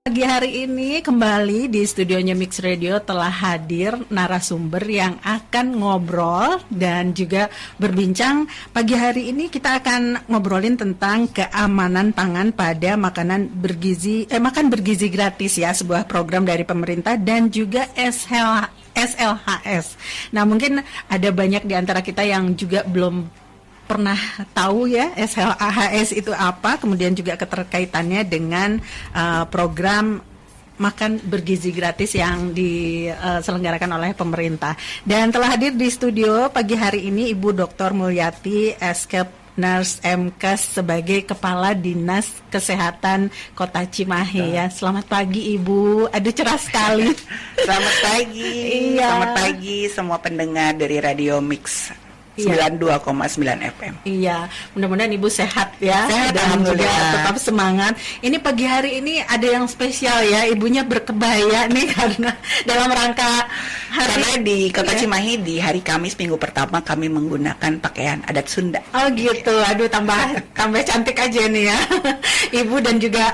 Pagi hari ini kembali di studionya Mix Radio telah hadir narasumber yang akan ngobrol dan juga berbincang. Pagi hari ini kita akan ngobrolin tentang keamanan pangan pada makan bergizi gratis ya, sebuah program dari pemerintah dan juga SLHS. Nah, mungkin ada banyak di antara kita yang juga belum pernah tahu ya SLHS itu apa, kemudian juga keterkaitannya dengan program makan bergizi gratis yang diselenggarakan oleh pemerintah. Dan telah hadir di studio pagi hari ini Ibu Dr. Mulyati Escape Nurse MKes sebagai Kepala Dinas Kesehatan Kota Cimahi ya. Selamat pagi Ibu. Aduh, cerah sekali. Selamat pagi. Iya. Selamat pagi semua pendengar dari Radio Mix 92,9 FM. Iya, mudah-mudahan Ibu sehat ya. Sehat, dan juga tetap semangat. Ini pagi hari ini ada yang spesial ya, ibunya berkebaya nih karena dalam rangka Karena di Kota Cimahi di hari Kamis minggu pertama kami menggunakan pakaian adat Sunda. Oh gitu, aduh tambah cantik aja nih ya. Ibu dan juga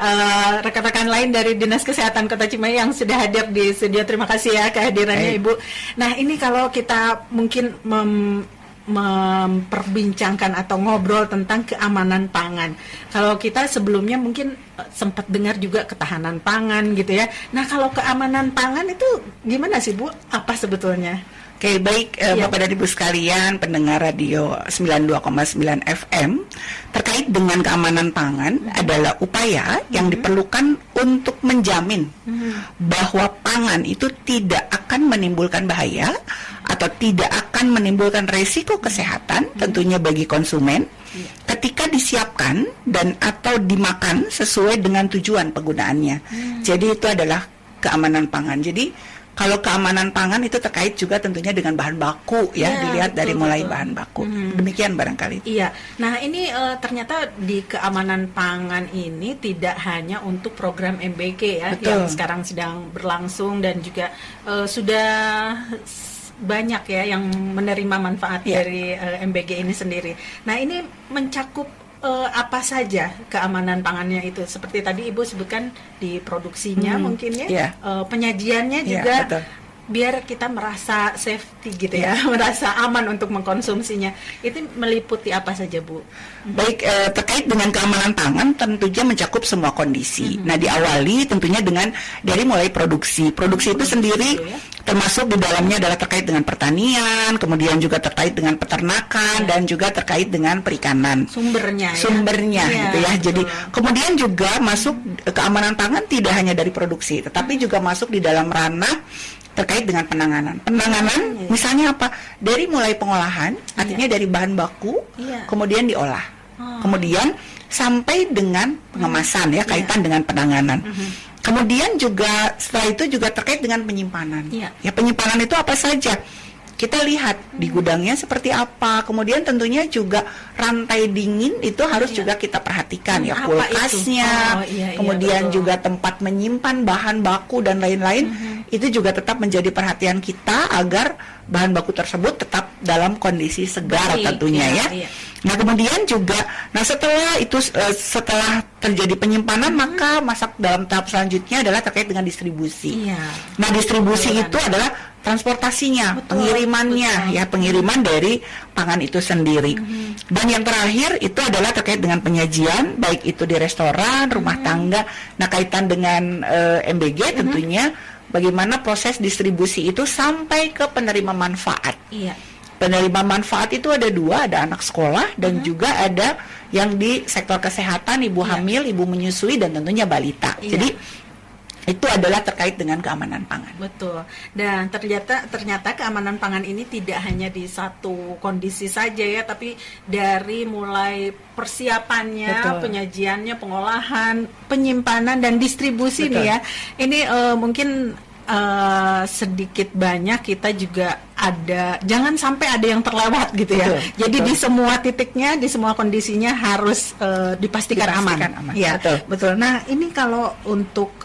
rekan-rekan lain dari Dinas Kesehatan Kota Cimahi yang sudah hadir di studio. Terima kasih ya kehadirannya Ibu. Nah, ini kalau kita mungkin memperbincangkan atau ngobrol tentang keamanan pangan. Kalau kita sebelumnya mungkin sempat dengar juga ketahanan pangan gitu ya. Nah, kalau keamanan pangan itu gimana sih Bu? Apa sebetulnya? Oke, baik Bapak dan Ibu sekalian pendengar radio 92,9 FM, terkait dengan keamanan pangan adalah upaya yang diperlukan untuk menjamin bahwa pangan itu tidak akan menimbulkan bahaya atau tidak akan menimbulkan resiko kesehatan tentunya bagi konsumen ketika disiapkan dan atau dimakan sesuai dengan tujuan penggunaannya. Jadi itu adalah keamanan pangan. Jadi kalau keamanan pangan itu terkait juga tentunya dengan bahan baku ya, dilihat dari mulai bahan baku. Demikian barangkali. Iya. Nah, ini ternyata di keamanan pangan ini tidak hanya untuk program MBG ya, yang sekarang sedang berlangsung dan juga sudah banyak ya yang menerima manfaat dari MBG ini sendiri. Nah, ini mencakup apa saja keamanan pangannya itu? Seperti tadi Ibu sebutkan di produksinya mungkin ya, penyajiannya juga biar kita merasa safety gitu ya, merasa aman untuk mengkonsumsinya. Itu meliputi apa saja Bu? Baik, terkait dengan keamanan pangan tentunya mencakup semua kondisi. Nah, diawali tentunya dengan dari mulai produksi. Produksi itu sendiri termasuk di dalamnya adalah terkait dengan pertanian, kemudian juga terkait dengan peternakan dan juga terkait dengan perikanan. Sumbernya gitu ya. Jadi kemudian juga masuk keamanan pangan tidak hanya dari produksi, tetapi juga masuk di dalam ranah terkait dengan penanganan. Misalnya apa? Dari mulai pengolahan, artinya dari bahan baku, kemudian diolah. Kemudian sampai dengan pengemasan ya, kaitan dengan penanganan. Kemudian juga setelah itu juga terkait dengan penyimpanan. Ya, penyimpanan itu apa saja? Kita lihat di gudangnya seperti apa. Kemudian tentunya juga rantai dingin itu harus juga kita perhatikan ya, kulkasnya. Kemudian juga tempat menyimpan bahan baku dan lain-lain. Itu juga tetap menjadi perhatian kita agar bahan baku tersebut tetap dalam kondisi segar tentunya ya. Nah, kemudian juga setelah itu setelah terjadi penyimpanan maka masuk dalam tahap selanjutnya adalah terkait dengan distribusi. Nah, distribusi itu adalah transportasinya, pengirimannya ya, pengiriman dari pangan itu sendiri. Dan yang terakhir itu adalah terkait dengan penyajian, baik itu di restoran, rumah tangga. Nah, kaitan dengan MBG tentunya bagaimana proses distribusi itu sampai ke penerima manfaat. Penerima manfaat itu ada dua, ada anak sekolah dan juga ada yang di sektor kesehatan, ibu hamil, ibu menyusui dan tentunya balita. Jadi itu adalah terkait dengan keamanan pangan. Betul. Dan ternyata keamanan pangan ini tidak hanya di satu kondisi saja ya, tapi dari mulai persiapannya, penyajiannya, pengolahan, penyimpanan dan distribusi nih ya. Ini mungkin sedikit banyak kita juga ada, jangan sampai ada yang terlewat gitu ya. Jadi di semua titiknya, di semua kondisinya harus dipastikan aman. Ya, betul. Nah, ini kalau untuk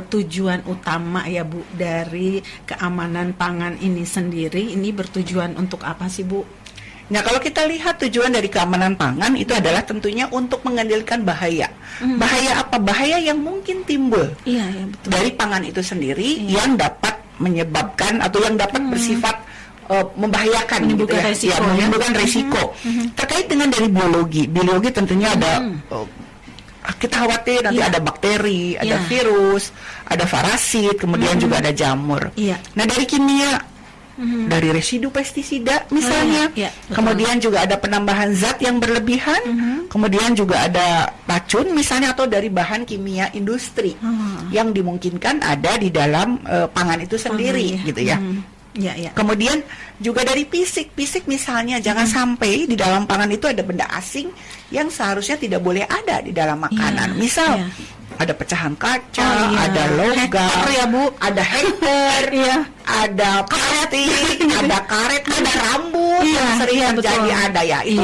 tujuan utama ya Bu dari keamanan pangan ini sendiri, ini bertujuan untuk apa sih Bu? Nah, kalau kita lihat tujuan dari keamanan pangan itu adalah tentunya untuk mengendalikan bahaya. Bahaya apa? Bahaya yang mungkin timbul Betul. dari pangan itu sendiri yang dapat menyebabkan atau yang dapat bersifat membahayakan, menimbulkan gitu ya, resiko, menimbulkan resiko. Terkait dengan dari biologi tentunya ada kita khawatir nanti ada bakteri, ada virus, ada parasit, kemudian juga ada jamur. Nah, dari kimia, dari residu pestisida misalnya, kemudian juga ada penambahan zat yang berlebihan, kemudian juga ada racun misalnya, atau dari bahan kimia industri yang dimungkinkan ada di dalam pangan itu sendiri, gitu ya. Kemudian juga dari fisik misalnya, jangan sampai di dalam pangan itu ada benda asing yang seharusnya tidak boleh ada di dalam makanan. Misal ada pecahan kaca, ada logam, ada hacker, ada plastik, ada karet, ada rambut yang sering terjadi, ada itu.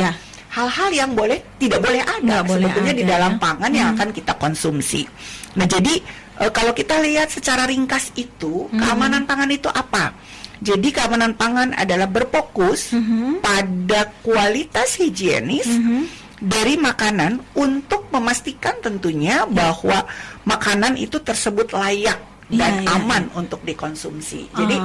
Hal-hal yang tidak boleh ada sebetulnya di dalam pangan yang akan kita konsumsi. Nah, jadi kalau kita lihat secara ringkas itu, keamanan pangan itu apa? Jadi keamanan pangan adalah berfokus pada kualitas higienis dari makanan untuk memastikan tentunya bahwa makanan itu tersebut layak dan aman untuk dikonsumsi. Jadi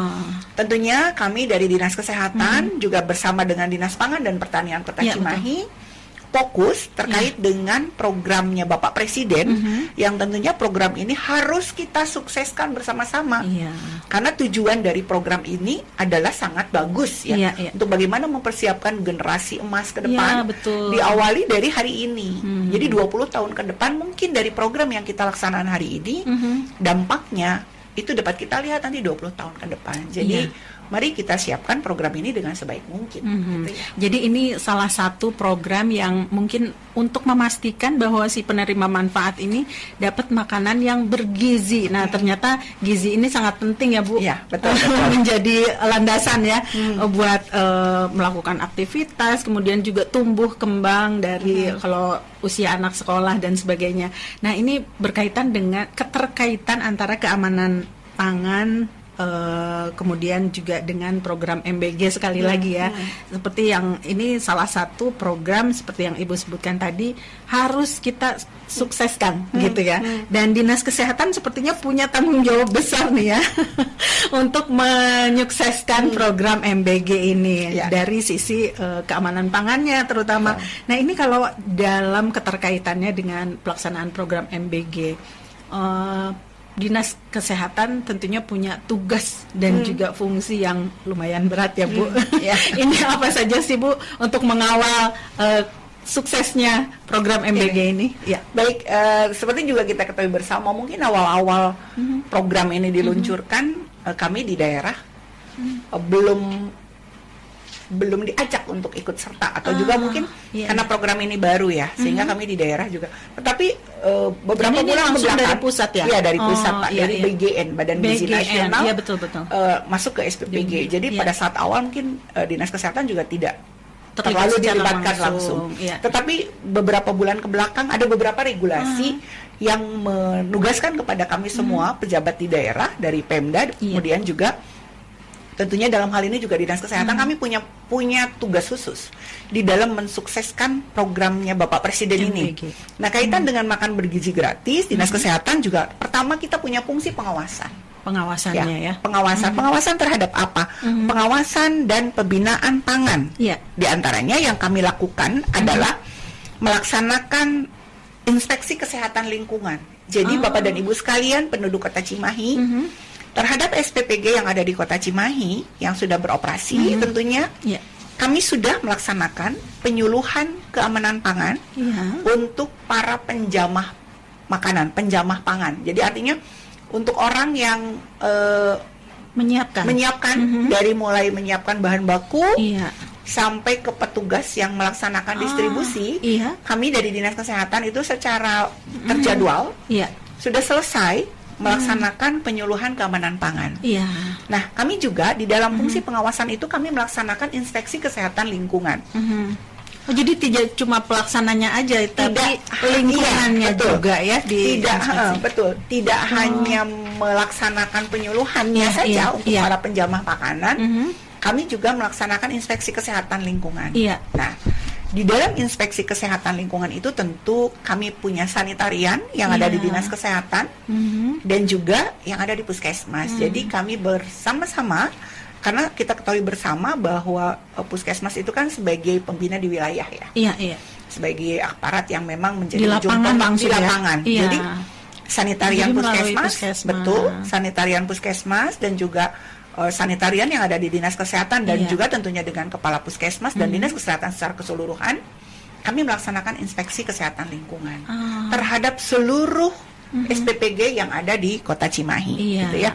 tentunya kami dari Dinas Kesehatan juga bersama dengan Dinas Pangan dan Pertanian Kota Cimahi fokus terkait dengan programnya Bapak Presiden, yang tentunya program ini harus kita sukseskan bersama-sama. Karena tujuan dari program ini adalah sangat bagus untuk bagaimana mempersiapkan generasi emas ke depan. Diawali dari hari ini. Jadi 20 tahun ke depan mungkin dari program yang kita laksanakan hari ini, dampaknya itu dapat kita lihat nanti 20 tahun ke depan. Jadi mari kita siapkan program ini dengan sebaik mungkin. Gitu ya. Jadi ini salah satu program yang mungkin untuk memastikan bahwa si penerima manfaat ini dapat makanan yang bergizi. Nah, ternyata gizi ini sangat penting ya, Bu. Iya, betul. Menjadi landasan ya buat melakukan aktivitas, kemudian juga tumbuh kembang dari kalau usia anak sekolah dan sebagainya. Nah, ini berkaitan dengan keterkaitan antara keamanan pangan, kemudian juga dengan program MBG sekali lagi ya. Seperti yang ini salah satu program seperti yang Ibu sebutkan tadi harus kita sukseskan gitu ya. Dan Dinas Kesehatan sepertinya punya tanggung jawab besar nih ya untuk menyukseskan program MBG ini dari sisi keamanan pangannya terutama. Nah, ini kalau dalam keterkaitannya dengan pelaksanaan program MBG, Dinas Kesehatan tentunya punya tugas dan juga fungsi yang lumayan berat ya, Bu. Ini apa saja sih, Bu, untuk mengawal suksesnya program MBG ini? Baik, seperti juga kita ketahui bersama, mungkin awal-awal program ini diluncurkan, kami di daerah belum diajak untuk ikut serta, atau juga mungkin karena program ini baru ya, sehingga kami di daerah juga. Tetapi beberapa bulan langsung dari pusat ya? Iya, dari pusat, Pak, dari BGN, Badan Gizi Nasional, betul. Masuk ke SPPG. Jadi pada saat awal mungkin Dinas Kesehatan juga tidak terlalu dilibatkan langsung. Tetapi beberapa bulan ke belakang ada beberapa regulasi yang menugaskan kepada kami semua pejabat di daerah dari Pemda, kemudian juga tentunya dalam hal ini juga Dinas Kesehatan kami punya tugas khusus di dalam mensukseskan programnya Bapak Presiden ini. Nah, kaitan dengan makan bergizi gratis, Dinas Kesehatan juga pertama kita punya fungsi pengawasannya ya. Pengawasan terhadap apa? Pengawasan dan pembinaan pangan. Di antaranya yang kami lakukan adalah melaksanakan inspeksi kesehatan lingkungan. Jadi Bapak dan Ibu sekalian penduduk Kota Cimahi, terhadap SPPG yang ada di Kota Cimahi yang sudah beroperasi, tentunya kami sudah melaksanakan penyuluhan keamanan pangan untuk para penjamah makanan, penjamah pangan. Jadi artinya untuk orang yang menyiapkan dari mulai menyiapkan bahan baku sampai ke petugas yang melaksanakan distribusi, kami dari Dinas Kesehatan itu secara terjadwal sudah selesai melaksanakan penyuluhan keamanan pangan. Nah, kami juga di dalam fungsi pengawasan itu kami melaksanakan inspeksi kesehatan lingkungan. Jadi tidak cuma pelaksananya aja, tapi lingkungannya juga ya tidak hanya melaksanakan penyuluhannya saja untuk para penjamah makanan, kami juga melaksanakan inspeksi kesehatan lingkungan. Iya. Nah, di dalam inspeksi kesehatan lingkungan itu tentu kami punya sanitarian yang ada di Dinas Kesehatan dan juga yang ada di Puskesmas. Jadi kami bersama-sama, karena kita ketahui bersama bahwa Puskesmas itu kan sebagai pembina di wilayah ya. Iya, iya. Sebagai aparat yang memang menjadi Di lapangan langsung di lapangan. ya? Iya. Jadi sanitarian Jadi melalui Puskesmas, betul, sanitarian Puskesmas dan juga sanitarian yang ada di Dinas Kesehatan dan juga tentunya dengan Kepala Puskesmas dan Dinas Kesehatan secara keseluruhan, kami melaksanakan inspeksi kesehatan lingkungan terhadap seluruh SPPG yang ada di Kota Cimahi, gitu ya.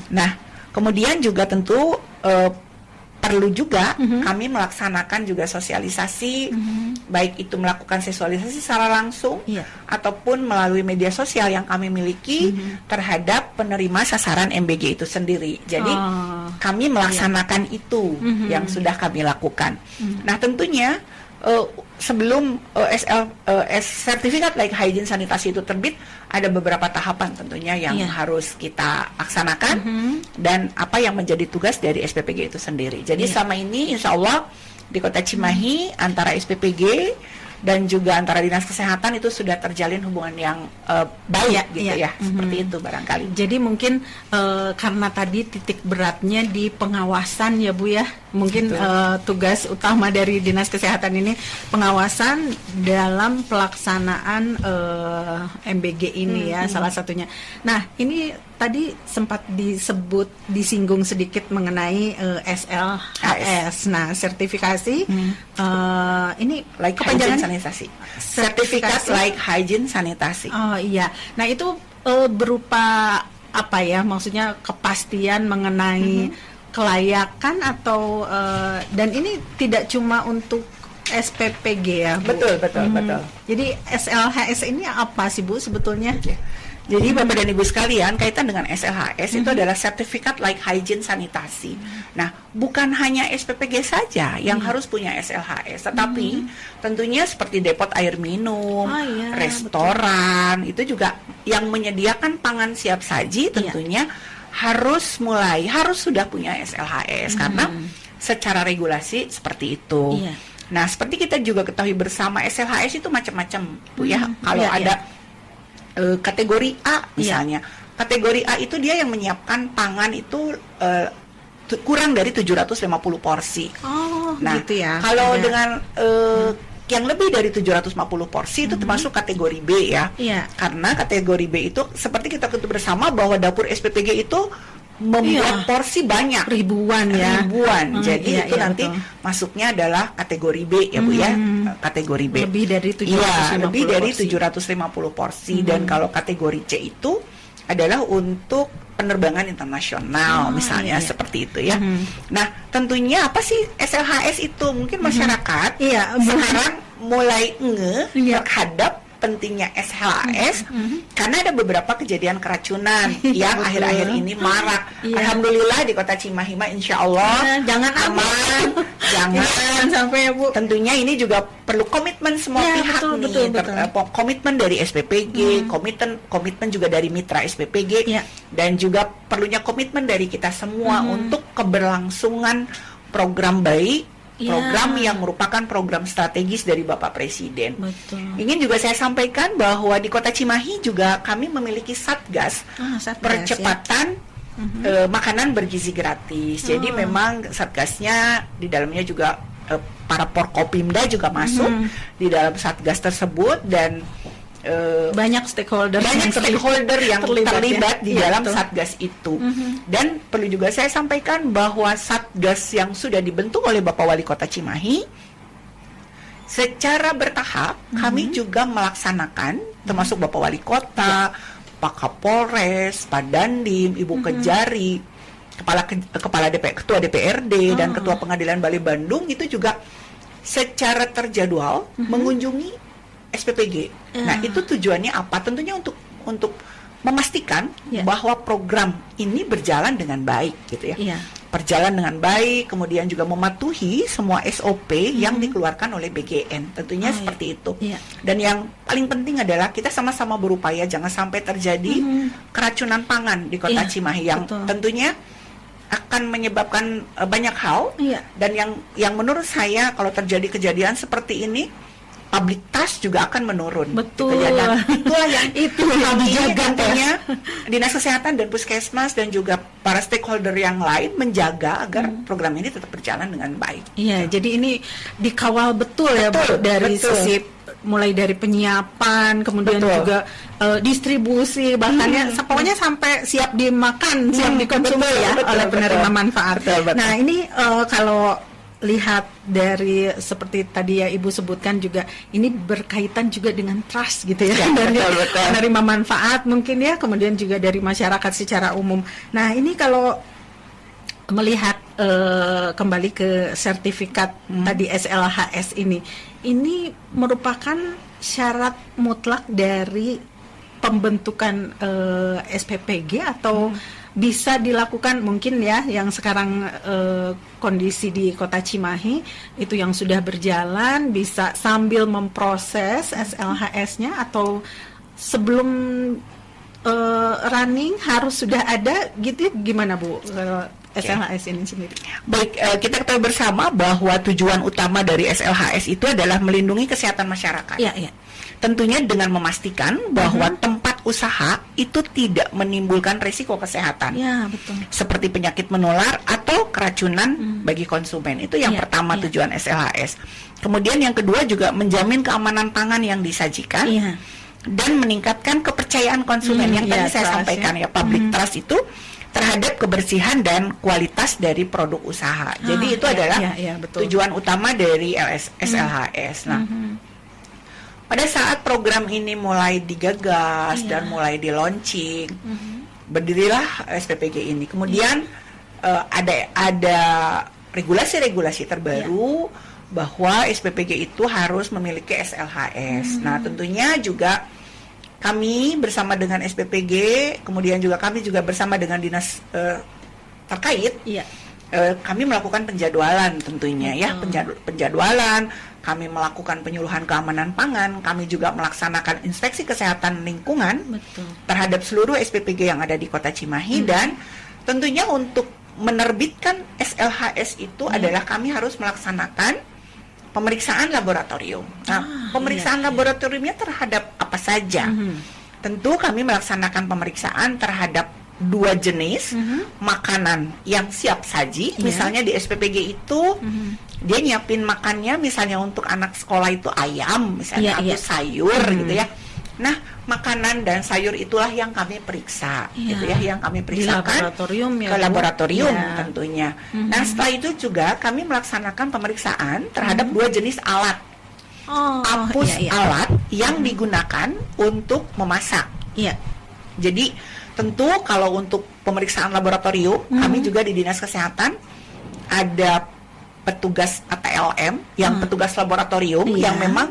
Nah, kemudian juga tentu perlu juga kami melaksanakan juga sosialisasi, baik itu melakukan sosialisasi secara langsung ataupun melalui media sosial yang kami miliki terhadap penerima sasaran MBG itu sendiri. Jadi kami melaksanakan itu yang sudah kami lakukan. Nah, tentunya sebelum sertifikat layak hygiene sanitasi itu terbit, ada beberapa tahapan tentunya yang harus kita laksanakan dan apa yang menjadi tugas dari SPPG itu sendiri. Jadi selama ini insya Allah di Kota Cimahi antara SPPG dan juga antara Dinas Kesehatan itu sudah terjalin hubungan yang baik gitu ya, seperti itu barangkali. Jadi mungkin karena tadi titik beratnya di pengawasan ya Bu ya, mungkin tugas utama dari Dinas Kesehatan ini pengawasan dalam pelaksanaan MBG ini ya salah satunya. Nah ini tadi sempat disinggung sedikit mengenai SLHS. Nah sertifikasi ini like kepanjangan sanitasi. Sertifikat like hygiene sanitasi. Oh iya. Nah itu berupa apa ya? Maksudnya kepastian mengenai kelayakan atau dan ini tidak cuma untuk SPPG ya, Bu? Betul. Jadi SLHS ini apa sih Bu sebetulnya? Jadi Bapak dan Ibu sekalian, kaitan dengan SLHS itu adalah sertifikat like hygiene sanitasi. Nah, bukan hanya SPPG saja yang harus punya SLHS, tetapi tentunya seperti depot air minum, restoran, itu juga yang menyediakan pangan siap saji tentunya harus sudah punya SLHS karena secara regulasi seperti itu. Nah, seperti kita juga ketahui bersama SLHS itu macam-macam, Bu ya. Kalau ada kategori A misalnya, kategori A itu dia yang menyiapkan pangan itu kurang dari 750 porsi. Nah, gitu ya. Kalau dengan yang lebih dari 750 porsi itu termasuk kategori B ya. Karena kategori B itu seperti kita ketahui bersama bahwa dapur SPPG itu membuat porsi banyak, ribuan. Jadi itu nanti masuknya adalah kategori B ya Bu ya, kategori B. Lebih dari 750 porsi dan kalau kategori C itu adalah untuk penerbangan internasional misalnya seperti itu ya. Nah, tentunya apa sih SLHS itu? Mungkin masyarakat sekarang mulai terhadap pentingnya SLHS karena ada beberapa kejadian keracunan yang akhir-akhir ini marak. Alhamdulillah di Kota Cimahi insya Allah jangan aman, jangan sampai ya Bu. Tentunya ini juga perlu komitmen semua pihak komitmen dari SPPG, komitmen juga dari mitra SPPG dan juga perlunya komitmen dari kita semua untuk keberlangsungan program baik. Program yang merupakan program strategis dari Bapak Presiden. Ingin juga saya sampaikan bahwa di Kota Cimahi juga kami memiliki satgas percepatan makanan bergizi gratis. Jadi memang satgasnya di dalamnya juga para Porkopimda juga masuk di dalam satgas tersebut dan banyak stakeholder yang terlibat di dalam satgas itu. Dan perlu juga saya sampaikan bahwa satgas yang sudah dibentuk oleh Bapak Wali Kota Cimahi secara bertahap kami juga melaksanakan, termasuk Bapak Wali Kota, Pak Kapolres, Pak Dandim, Ibu Kejari, Ketua DPRD dan Ketua Pengadilan Bali Bandung itu juga secara terjadwal mengunjungi SPPG. Nah, itu tujuannya apa? Tentunya untuk memastikan bahwa program ini berjalan dengan baik gitu ya. Berjalan dengan baik, kemudian juga mematuhi semua SOP yang dikeluarkan oleh BGN. Tentunya seperti itu. Dan yang paling penting adalah kita sama-sama berupaya jangan sampai terjadi keracunan pangan di Kota Cimahi yang tentunya akan menyebabkan banyak hal. Iya. Dan yang menurut saya kalau terjadi kejadian seperti ini, public trust juga akan menurun. Betul. Gitu ya. Dan itulah yang Itu yang kami dijaga, tentunya Dinas Kesehatan dan Puskesmas dan juga para stakeholder yang lain menjaga agar program ini tetap berjalan dengan baik. Iya, jadi ini dikawal betul ya Bu, dari betul. sisi mulai dari penyiapan, kemudian Betul. juga distribusi, bahkan ya pokoknya sampai siap dimakan, siap dikonsumsi betul, ya betul, oleh penerima betul. manfaat. Betul. Nah ini kalau lihat dari seperti tadi ya Ibu sebutkan juga, ini berkaitan juga dengan trust gitu ya, dari betul. penerima manfaat mungkin ya, kemudian juga dari masyarakat secara umum. Nah ini kalau melihat kembali ke sertifikat tadi SLHS ini merupakan syarat mutlak dari pembentukan SPPG atau bisa dilakukan mungkin ya yang sekarang kondisi di Kota Cimahi itu yang sudah berjalan bisa sambil memproses SLHS-nya, atau sebelum running harus sudah ada gitu ya, gimana Bu SLHS ini sendiri? Baik, kita ketahui bersama bahwa tujuan utama dari SLHS itu adalah melindungi kesehatan masyarakat. Iya, iya. Tentunya dengan memastikan bahwa tempat usaha itu tidak menimbulkan risiko kesehatan. Ya, betul. Seperti penyakit menular atau keracunan bagi konsumen. Itu yang Iya, pertama iya. tujuan SLHS. Kemudian yang kedua juga menjamin keamanan pangan yang disajikan. Iya. Dan meningkatkan kepercayaan konsumen yang tadi iya, saya trust, sampaikan ya, public trust itu terhadap kebersihan dan kualitas dari produk usaha. Jadi itu iya, adalah iya, betul. tujuan utama dari SLHS. Nah, pada saat program ini mulai digagas dan mulai di-launching, berdirilah SPPG ini. Kemudian ada regulasi-regulasi terbaru bahwa SPPG itu harus memiliki SLHS. Nah, tentunya juga kami bersama dengan SPPG, kemudian juga kami juga bersama dengan dinas terkait, Iya. kami melakukan penjadwalan tentunya ya, penjadwalan, kami melakukan penyuluhan keamanan pangan, kami juga melaksanakan inspeksi kesehatan lingkungan Betul. terhadap seluruh SPPG yang ada di Kota Cimahi, dan tentunya untuk menerbitkan SLHS itu adalah kami harus melaksanakan pemeriksaan laboratorium. Nah, pemeriksaan laboratoriumnya terhadap apa saja? Tentu kami melaksanakan pemeriksaan terhadap 2 jenis makanan yang siap saji. Misalnya di SPPG itu dia nyiapin makannya, misalnya untuk anak sekolah itu ayam misalnya atau sayur gitu ya. Nah, makanan dan sayur itulah yang kami periksa gitu ya, yang kami periksakan di laboratorium ya, ke Bu? laboratorium Ya. tentunya. Nah, setelah itu juga kami melaksanakan pemeriksaan terhadap 2 jenis alat. Oh, Apus iya, iya. alat yang digunakan untuk memasak. Iya. Jadi tentu kalau untuk pemeriksaan laboratorium, kami juga di Dinas Kesehatan ada petugas ATLM yang petugas laboratorium yang memang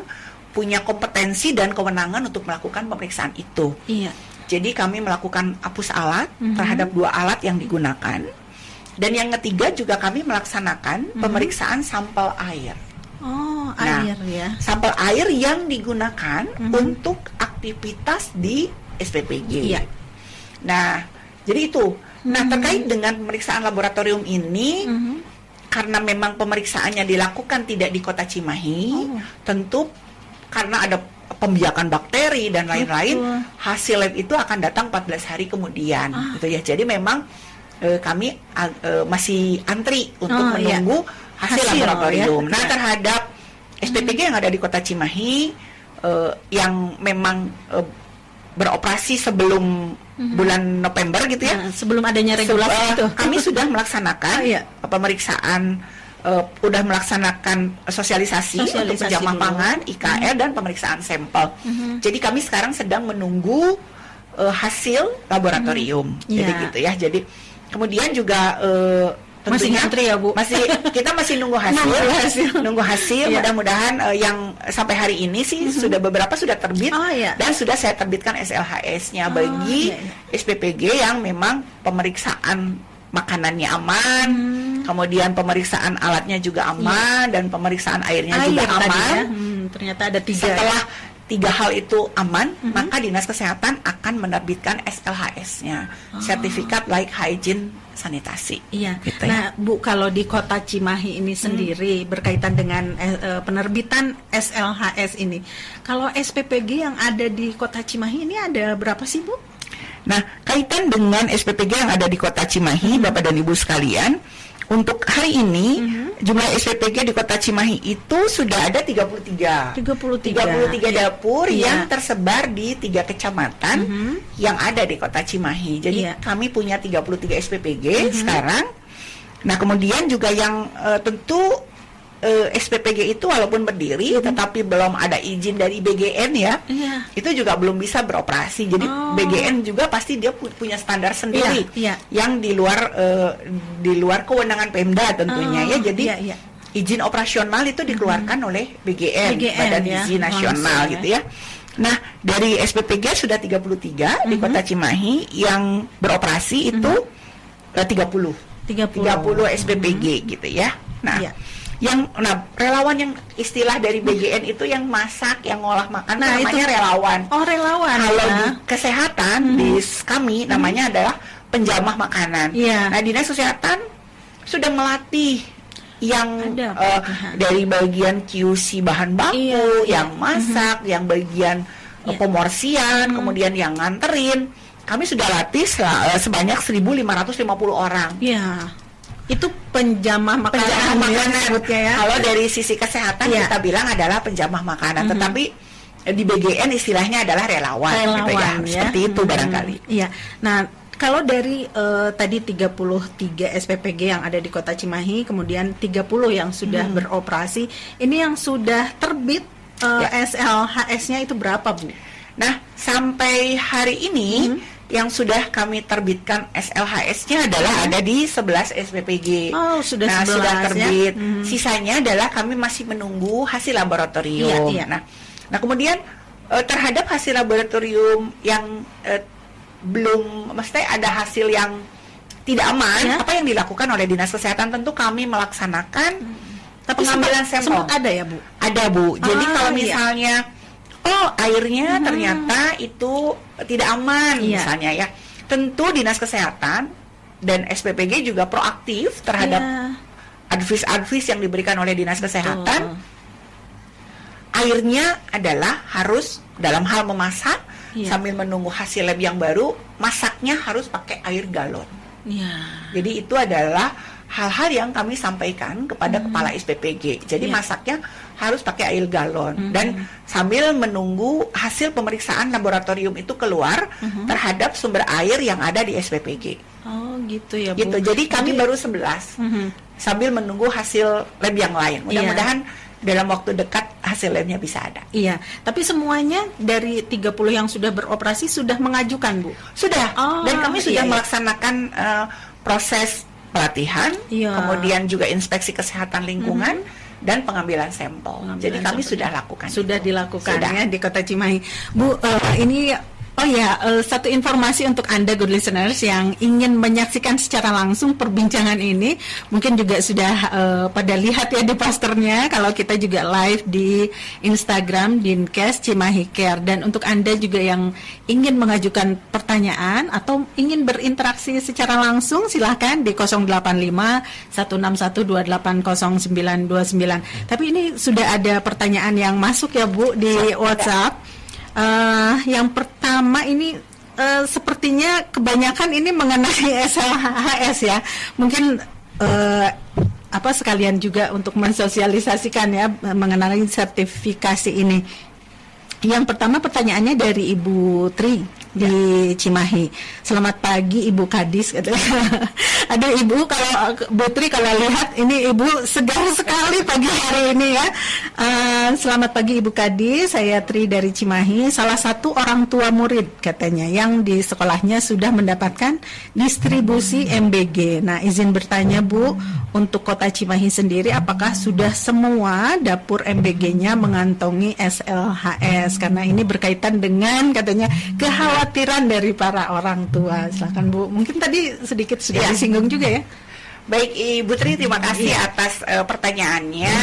punya kompetensi dan kewenangan untuk melakukan pemeriksaan itu. Iya. Jadi kami melakukan apus alat terhadap 2 alat yang digunakan. Dan yang ketiga juga kami melaksanakan pemeriksaan sampel air. Oh, Nah, air ya. Sampel air yang digunakan untuk aktivitas di SPPG. Iya. Nah, jadi itu. Nah, terkait dengan pemeriksaan laboratorium ini, karena memang pemeriksaannya dilakukan tidak di Kota Cimahi, tentu karena ada pembiakan bakteri dan lain-lain, hasil lab itu akan datang 14 hari kemudian, gitu ya. Jadi memang kami masih antri untuk menunggu hasil laboratorium. Ya. Nah, terhadap SPPG yang ada di Kota Cimahi yang memang beroperasi sebelum bulan November gitu ya. Nah, sebelum adanya regulasi itu. Kami sudah melaksanakan pemeriksaan, sudah melaksanakan sosialisasi untuk penjamah dulu. pangan, IKR dan pemeriksaan sampel. Jadi kami sekarang sedang menunggu hasil laboratorium. Jadi gitu ya. Jadi kemudian juga masih tentunya ngantri ya, Bu? kita masih nunggu hasil. Nunggu hasil. Iya. Mudah-mudahan yang sampai hari ini sih sudah beberapa sudah terbit dan sudah saya terbitkan SLHS-nya bagi SPPG yang memang pemeriksaan makanannya aman, kemudian pemeriksaan alatnya juga aman dan pemeriksaan airnya juga aman. Ternyata ada 3. Setelah 3 hal itu aman, maka Dinas Kesehatan akan menerbitkan SLHS-nya, Certificate Like Hygiene sanitasi. Iya. Gitu Nah, Bu, kalau di Kota Cimahi ini sendiri berkaitan dengan penerbitan SLHS ini, kalau SPPG yang ada di Kota Cimahi ini ada berapa sih, Bu? Nah, kaitan dengan SPPG yang ada di Kota Cimahi, Bapak dan Ibu sekalian, untuk hari ini jumlah SPPG di Kota Cimahi itu sudah ada 33 dapur yang tersebar di 3 kecamatan yang ada di Kota Cimahi. Jadi kami punya 33 SPPG sekarang. Nah, kemudian juga yang tentu SPPG itu walaupun berdiri tetapi belum ada izin dari BGN ya, itu juga belum bisa beroperasi. Jadi BGN juga pasti dia punya standar sendiri yang di luar kewenangan Pemda tentunya ya. Jadi izin operasional itu dikeluarkan oleh BGN, Badan Izin Nasional gitu ya. Nah, dari SPPG sudah 33 di Kota Cimahi, yang beroperasi itu 30 SPPG gitu ya. Nah, relawan yang istilah dari BGN itu yang masak, yang ngolah makan, namanya relawan. Oh, relawan. Kalau di kesehatan di kami namanya adalah penjamah makanan. Nah, Dinas Kesehatan sudah melatih yang dari bagian QC bahan baku, yang masak, yang bagian pemorsian, kemudian yang nganterin. Kami sudah latih sebanyak 1.550 orang. Itu penjamah makanan ya. Kalau dari sisi kesehatan kita bilang adalah penjamah makanan, tetapi di BGN istilahnya adalah relawan gitu ya. Seperti itu barangkali. Iya. Nah, kalau dari tadi 33 SPPG yang ada di Kota Cimahi, kemudian 30 yang sudah beroperasi, ini yang sudah terbit SLHS-nya itu berapa, Bu? Nah, sampai hari ini yang sudah kami terbitkan SLHS-nya adalah ada di 11 SPPG. Oh, sudah 11, sudah terbit. Ya? Sisanya adalah kami masih menunggu hasil laboratorium. Nah, kemudian terhadap hasil laboratorium yang belum, maksudnya ada hasil yang tidak aman, apa yang dilakukan oleh Dinas Kesehatan? Tentu kami melaksanakan pengambilan sampel. Sempat ada ya, Bu? Ada, Bu. Jadi kalau misalnya airnya ternyata itu tidak aman misalnya ya, tentu Dinas Kesehatan dan SPPG juga proaktif terhadap advis yang diberikan oleh Dinas Kesehatan. Airnya adalah harus dalam hal memasak sambil menunggu hasil lab yang baru, masaknya harus pakai air galon. Jadi itu adalah hal-hal yang kami sampaikan kepada kepala SPPG. Jadi masaknya harus pakai air galon dan sambil menunggu hasil pemeriksaan laboratorium itu keluar terhadap sumber air yang ada di SPPG. Oh, gitu ya, Bu. Gitu. Jadi kami baru 11 sambil menunggu hasil lab yang lain. Mudah-mudahan dalam waktu dekat hasil labnya bisa ada. Iya, tapi semuanya dari 30 yang sudah beroperasi sudah mengajukan, Bu? Sudah. Dan kami sudah melaksanakan proses pelatihan, kemudian juga inspeksi kesehatan lingkungan dan pengambilan sampel. Jadi kami sudah lakukan. Sudah dilakukan ya di Kota Cimahi. Bu, ini satu informasi untuk Anda good listeners yang ingin menyaksikan secara langsung perbincangan ini, mungkin juga sudah pada lihat ya di posternya kalau kita juga live di Instagram Dinkes Cimahi Care. Dan untuk Anda juga yang ingin mengajukan pertanyaan atau ingin berinteraksi secara langsung, silahkan di 085 161 280929. Tapi ini sudah ada pertanyaan yang masuk ya, Bu, di WhatsApp. Yang pertama ini sepertinya kebanyakan ini mengenai SLHS ya. Mungkin sekalian juga untuk mensosialisasikan ya mengenai sertifikasi ini. Yang pertama pertanyaannya dari Ibu Tri di Cimahi. Selamat pagi Ibu Kadis. Ada Ibu, kalau Bu Tri kalau lihat ini Ibu segar sekali pagi hari ini ya. Selamat pagi Ibu Kadis, saya Tri dari Cimahi. Salah satu orang tua murid katanya yang di sekolahnya sudah mendapatkan distribusi MBG. Nah, izin bertanya Bu, untuk Kota Cimahi sendiri apakah sudah semua dapur MBG-nya mengantongi SLHS? Karena ini berkaitan dengan katanya kekhawatiran dari para orang tua. Silakan Bu, mungkin tadi sedikit sudah disinggung juga ya. Baik Ibu Tri, terima kasih atas pertanyaannya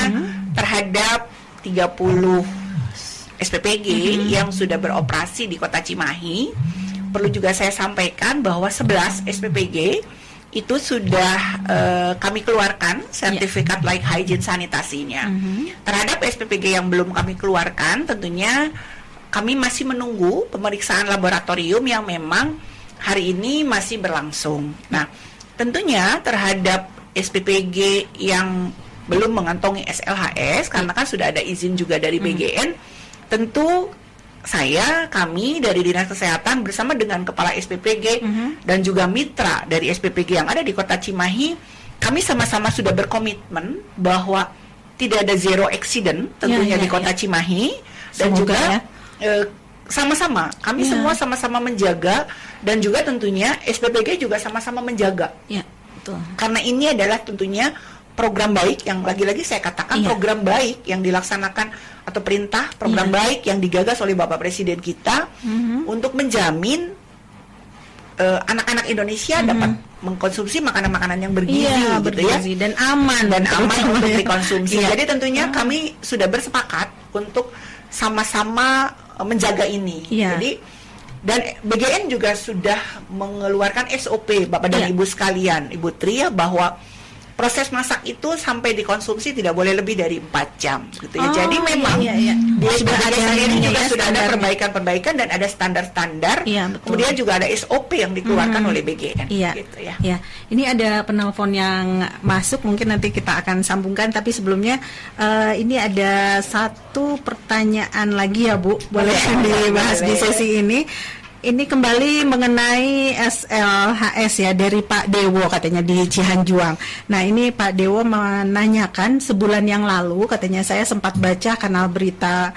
terhadap 30 SPPG yang sudah beroperasi di Kota Cimahi. Perlu juga saya sampaikan bahwa 11 SPPG itu sudah kami keluarkan sertifikat layak hygiene sanitasinya. Terhadap SPPG yang belum kami keluarkan, tentunya kami masih menunggu pemeriksaan laboratorium yang memang hari ini masih berlangsung. Nah, tentunya terhadap SPPG yang belum mengantongi SLHS, karena kan sudah ada izin juga dari BGN, tentu kami dari Dinas Kesehatan bersama dengan Kepala SPPG dan juga mitra dari SPPG yang ada di Kota Cimahi, kami sama-sama sudah berkomitmen bahwa tidak ada zero accident tentunya di Kota Cimahi, dan semoga juga sama-sama kami semua sama-sama menjaga, dan juga tentunya SPPG juga sama-sama menjaga. Betul. Karena ini adalah tentunya program baik yang lagi-lagi saya katakan program baik yang dilaksanakan atau perintah program baik yang digagas oleh Bapak Presiden kita untuk menjamin anak-anak Indonesia dapat mengkonsumsi makanan-makanan yang bergizi, bergizi dan aman untuk dikonsumsi. Jadi tentunya kami sudah bersepakat untuk sama-sama menjaga ini. Jadi dan BGN juga sudah mengeluarkan SOP Bapak dan Ibu sekalian, Ibu Tri, bahwa proses masak itu sampai dikonsumsi tidak boleh lebih dari 4 jam gitu ya. Jadi memang di SPPG sendiri juga sudah ada perbaikan-perbaikan dan ada standar-standar. Kemudian juga ada SOP yang dikeluarkan oleh BGN gitu ya. Ini ada penelpon yang masuk, mungkin nanti kita akan sambungkan, tapi sebelumnya ini ada satu pertanyaan lagi ya Bu, boleh dibahas di sesi ini. Ini kembali mengenai SLHS ya, dari Pak Dewo katanya di Cihanjuang. Nah, ini Pak Dewo menanyakan, sebulan yang lalu katanya saya sempat baca kanal berita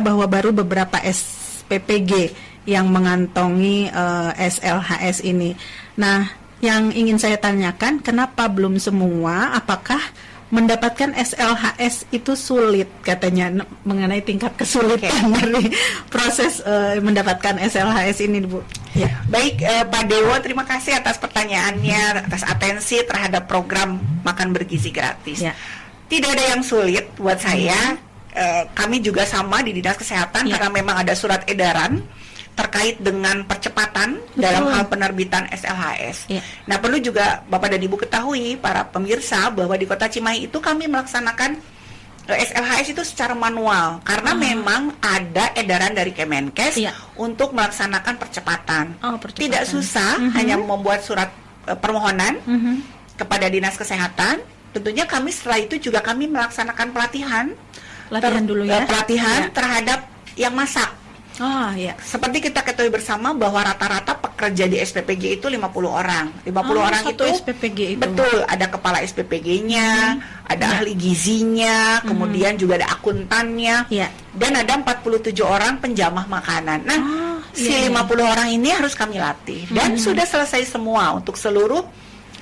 bahwa baru beberapa SPPG yang mengantongi SLHS ini. Nah, yang ingin saya tanyakan, kenapa belum semua? Apakah mendapatkan SLHS itu sulit katanya, mengenai tingkat kesulitan dari proses mendapatkan SLHS ini, Bu? Baik, Pak Dewo, terima kasih atas pertanyaannya, atas atensi terhadap program makan bergizi gratis. Tidak ada yang sulit buat saya. Kami juga sama di Dinas Kesehatan karena memang ada surat edaran terkait dengan percepatan dalam hal penerbitan SLHS. Nah, perlu juga Bapak dan Ibu ketahui, para pemirsa, bahwa di Kota Cimahi itu kami melaksanakan SLHS itu secara manual karena memang ada edaran dari Kemenkes untuk melaksanakan percepatan. Tidak susah, hanya membuat surat permohonan kepada Dinas Kesehatan. Tentunya kami setelah itu juga kami melaksanakan pelatihan dulu ya. Pelatihan terhadap yang masak. Seperti kita ketahui bersama bahwa rata-rata pekerja di SPPG itu 50 orang. 50 orang itu SPPG itu. Betul, ada kepala SPPG-nya, ada ahli gizinya, kemudian juga ada akuntannya. Dan ada 47 orang penjamah makanan. Nah, 50 orang ini harus kami latih, dan sudah selesai semua untuk seluruh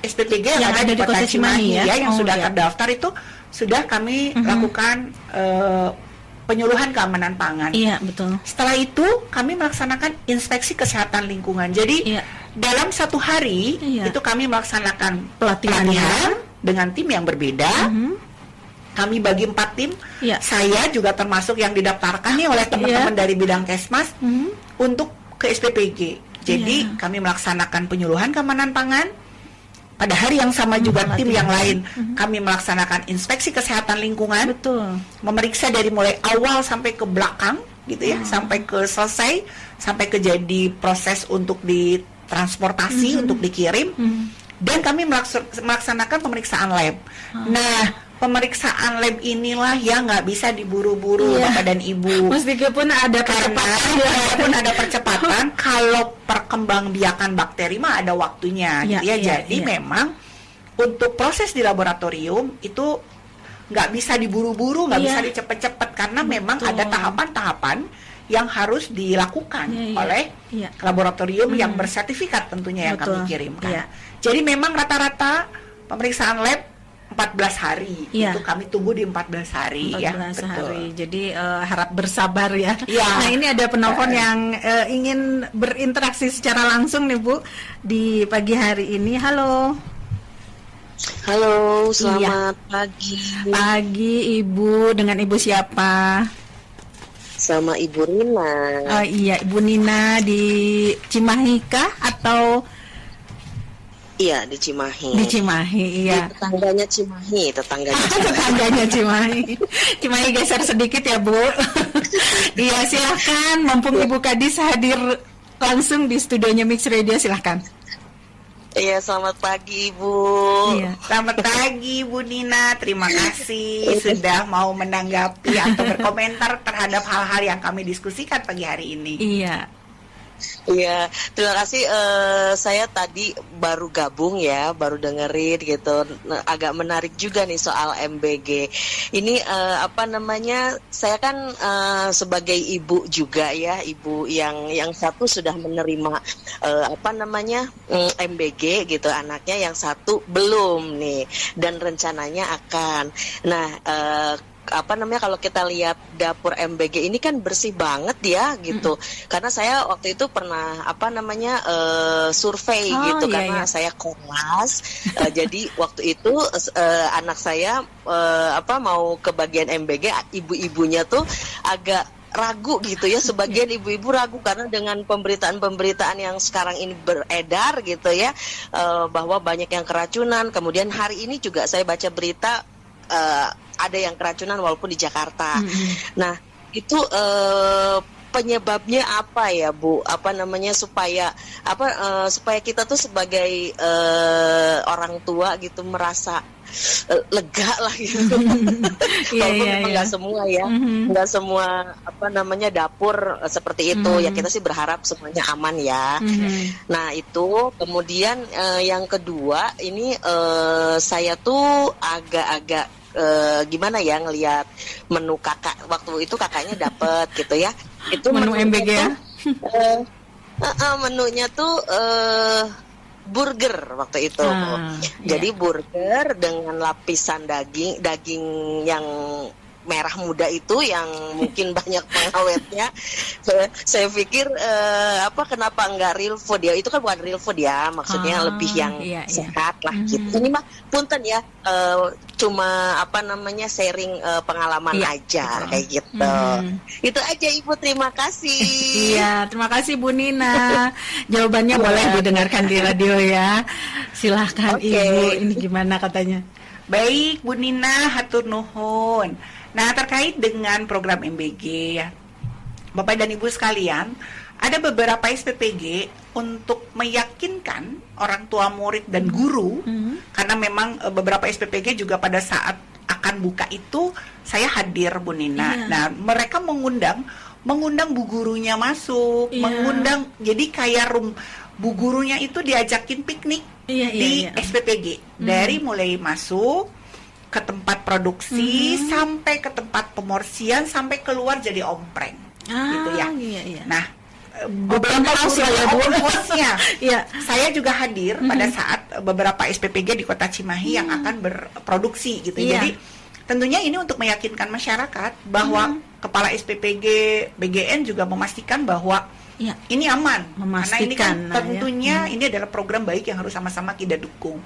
SPPG yang ada di Kota Cimahi yang sudah terdaftar itu sudah kami lakukan penyuluhan keamanan pangan. Betul. Setelah itu kami melaksanakan inspeksi kesehatan lingkungan. Jadi dalam satu hari itu kami melaksanakan pelatihan dengan tim yang berbeda. Kami bagi 4 tim. Saya juga termasuk yang didaftarkan nih oleh teman-teman dari bidang Kesmas untuk ke SPPG. Jadi kami melaksanakan penyuluhan keamanan pangan. Pada hari yang sama juga tim yang lain kami melaksanakan inspeksi kesehatan lingkungan, memeriksa dari mulai awal sampai ke belakang gitu ya, sampai ke selesai, sampai ke jadi proses untuk ditransportasi, untuk dikirim, dan kami melaksanakan pemeriksaan lab. Nah, pemeriksaan lab inilah yang nggak bisa diburu-buru Bapak dan Ibu. Meskipun ada percepatan, kalau perkembangbiakan bakteri mah ada waktunya, gitu ya. Jadi memang untuk proses di laboratorium itu nggak bisa diburu-buru, nggak bisa dicepet-cepet, karena memang ada tahapan-tahapan yang harus dilakukan oleh laboratorium yang bersertifikat tentunya yang kami kirimkan. Jadi memang rata-rata pemeriksaan lab 14 hari, itu kami tunggu di 14 hari 14 hari. Jadi harap bersabar ya. Nah, ini ada penelpon yang ingin berinteraksi secara langsung nih, Bu, di pagi hari ini. Halo. Halo, selamat pagi. Pagi, Ibu. Dengan Ibu siapa? Sama Ibu Nina. Ibu Nina di Cimahi kah atau Iya, di Cimahi. Di Cimahi, iya. Tetangganya Cimahi. Tetangganya Cimahi. Cimahi geser sedikit ya, Bu. Iya, silahkan. Mumpung Ibu Kadis hadir langsung di studionya Mix Radio, silahkan. Iya, selamat pagi Ibu. Iya. Selamat pagi Bu Nina, terima kasih sudah mau menanggapi atau berkomentar terhadap hal-hal yang kami diskusikan pagi hari ini. Iya. Iya, terima kasih. Saya tadi baru gabung ya, baru dengerin gitu. Agak menarik juga nih soal MBG. Ini saya kan sebagai ibu juga ya, ibu yang satu sudah menerima MBG gitu, anaknya yang satu belum nih, dan rencananya akan. Nah, kalau kita lihat dapur MBG ini kan bersih banget ya gitu. Karena saya waktu itu pernah survei gitu, karena saya kelas. Jadi waktu itu anak saya mau ke bagian MBG, ibu-ibunya tuh agak ragu gitu ya, sebagian ibu-ibu ragu karena dengan pemberitaan-pemberitaan yang sekarang ini beredar gitu ya, bahwa banyak yang keracunan. Kemudian hari ini juga saya baca berita ada yang keracunan walaupun di Jakarta. Nah, itu penyebabnya apa ya, Bu? Supaya kita tuh sebagai orang tua gitu merasa lega lah gitu. Walaupun nggak semua ya, nggak semua dapur seperti itu. Ya kita sih berharap semuanya aman ya. Nah itu kemudian yang kedua ini saya tuh agak-agak gimana ya ngelihat menu kakak, waktu itu kakaknya dapet gitu ya, itu menu MBG ya. Menunya tuh burger waktu itu. Jadi burger dengan lapisan daging yang merah muda itu yang mungkin banyak pengawetnya. Saya pikir kenapa enggak real food ya? Itu kan bukan real food ya, maksudnya lebih yang sehat lah gitu. Ini mah punten ya, cuma sharing pengalaman aja kayak gitu. Itu aja Ibu, terima kasih. Iya, terima kasih Bu Nina. Jawabannya boleh didengarkan di radio ya. Silahkan Ibu, ini gimana katanya? Baik Bu Nina, hatur nuhun. Nah, terkait dengan program MBG ya, Bapak dan Ibu sekalian, ada beberapa SPPG untuk meyakinkan orang tua murid dan guru, karena memang beberapa SPPG juga pada saat akan buka itu saya hadir Bu Nina. Nah, mereka mengundang bu gurunya masuk, mengundang, jadi kayak bu gurunya itu diajakin piknik di SPPG, dari mulai masuk ke tempat produksi sampai ke tempat pemorsian sampai keluar jadi ompreng gitu ya. Nah, beberapa hostnya saya juga hadir pada saat beberapa SPPG di Kota Cimahi yang akan berproduksi gitu. Jadi tentunya ini untuk meyakinkan masyarakat bahwa kepala SPPG BGN juga memastikan bahwa ini aman, karena ini kan tentunya ini adalah program baik yang harus sama-sama kita dukung.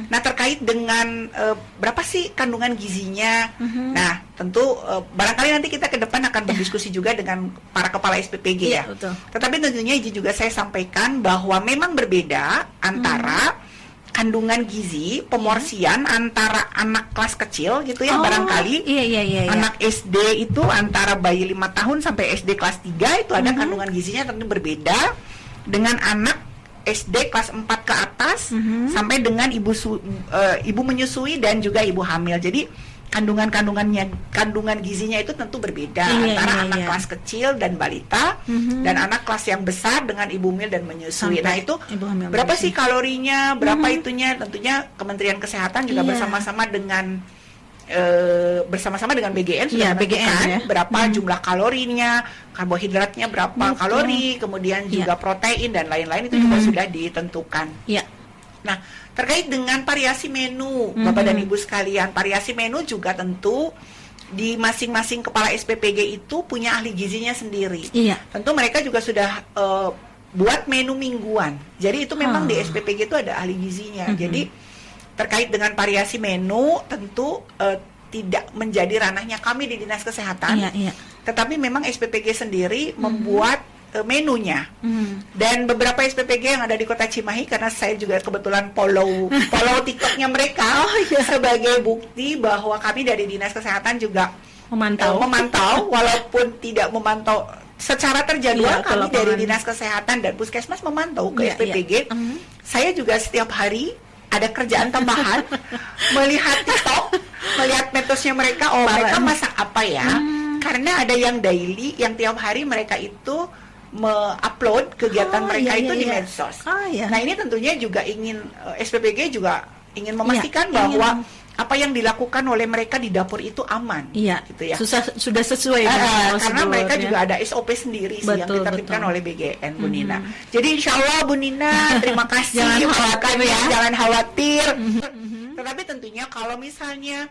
Nah, terkait dengan berapa sih kandungan gizinya, nah tentu barangkali nanti kita ke depan akan berdiskusi juga dengan para kepala SPPG ya. Betul. Tetapi tentunya izin juga saya sampaikan bahwa memang berbeda antara kandungan gizi pemorsian antara anak kelas kecil gitu ya, barangkali anak SD itu antara bayi 5 tahun sampai SD kelas 3 itu ada kandungan gizinya tentu berbeda dengan anak SD kelas 4 ke atas sampai dengan ibu menyusui dan juga ibu hamil. Jadi kandungan gizinya itu tentu berbeda antara anak kelas kecil dan balita dan anak kelas yang besar dengan ibu hamil dan menyusui. Nah itu berapa sih kalorinya, berapa itunya, tentunya Kementerian Kesehatan juga bersama-sama dengan BGN sudah menentukan berapa jumlah kalorinya, karbohidratnya berapa kalori, kemudian juga protein dan lain-lain itu juga sudah ditentukan. Nah, terkait dengan variasi menu, Bapak dan Ibu sekalian, variasi menu juga tentu di masing-masing kepala SPPG itu punya ahli gizinya sendiri. Tentu mereka juga sudah buat menu mingguan. Jadi itu memang di SPPG itu ada ahli gizinya. Jadi terkait dengan variasi menu tentu tidak menjadi ranahnya kami di Dinas Kesehatan. Tetapi memang SPPG sendiri membuat menunya. Dan beberapa SPPG yang ada di Kota Cimahi, karena saya juga kebetulan follow TikToknya mereka, sebagai bukti bahwa kami dari Dinas Kesehatan juga memantau walaupun tidak memantau secara terjadwal. Kami dari Dinas Kesehatan dan Puskesmas memantau ke SPPG. Saya juga setiap hari ada kerjaan tambahan melihat TikTok, melihat metodenya mereka. Mereka masak apa ya? Karena ada yang daily, yang tiap hari mereka itu me-upload kegiatan mereka itu di medsos. Nah, ini tentunya juga ingin SPPG juga ingin memastikan bahwa apa yang dilakukan oleh mereka di dapur itu aman, gitu ya. Sudah sesuai karena mereka juga ada SOP sendiri sih yang ditertibkan oleh BGN, Bu Nina. Jadi insya Allah Bu Nina, terima kasih. Jangan khawatir. Tetapi tentunya kalau misalnya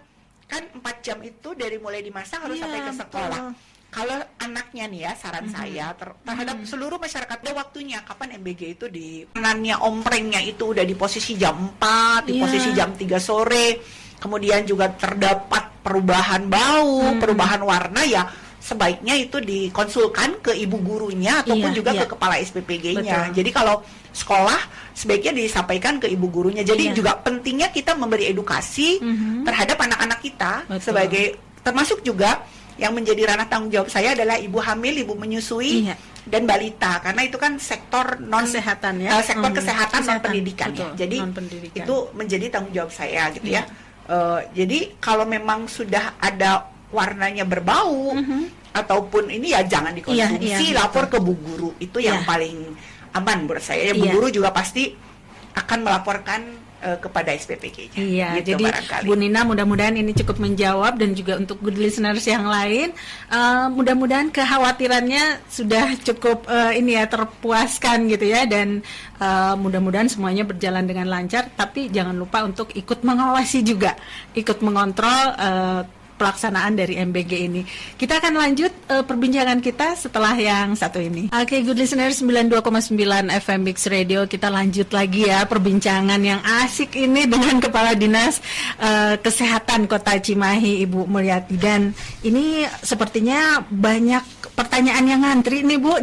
kan 4 jam itu dari mulai dimasak harus sampai ke sekolah. Kalau anaknya nih ya, saran saya terhadap seluruh masyarakat, ada waktunya kapan MBG itu di penannya omprengnya itu udah di posisi jam 4, di posisi jam 3 sore. Kemudian juga terdapat perubahan bau, perubahan warna, ya sebaiknya itu dikonsulkan ke ibu gurunya ataupun juga ke kepala SPPG-nya. Jadi kalau sekolah sebaiknya disampaikan ke ibu gurunya. Jadi juga pentingnya kita memberi edukasi terhadap anak-anak kita sebagai, termasuk juga yang menjadi ranah tanggung jawab saya adalah ibu hamil, ibu menyusui dan balita, karena itu kan sektor kesehatan ya, sektor kesehatan non pendidikan ya. Jadi itu menjadi tanggung jawab saya gitu ya. Jadi kalau memang sudah ada warnanya berbau ataupun ini ya jangan dikonsumsi, lapor ke bu guru, itu yang paling aman menurut saya. Bu guru juga pasti akan melaporkan kepada SPPG-nya. Gitu, jadi barangkali. Bu Nina, mudah-mudahan ini cukup menjawab, dan juga untuk good listeners yang lain, mudah-mudahan kekhawatirannya sudah cukup terpuaskan gitu ya, dan mudah-mudahan semuanya berjalan dengan lancar. Tapi jangan lupa untuk ikut mengawasi juga, ikut mengontrol pelaksanaan dari MBG ini. Kita akan lanjut perbincangan kita setelah yang satu ini. Oke, good listeners, 92,9 FM Mix Radio. Kita lanjut lagi ya perbincangan yang asik ini dengan Kepala Dinas Kesehatan Kota Cimahi, Ibu Mulyati. Dan ini sepertinya banyak pertanyaan yang ngantri nih Bu,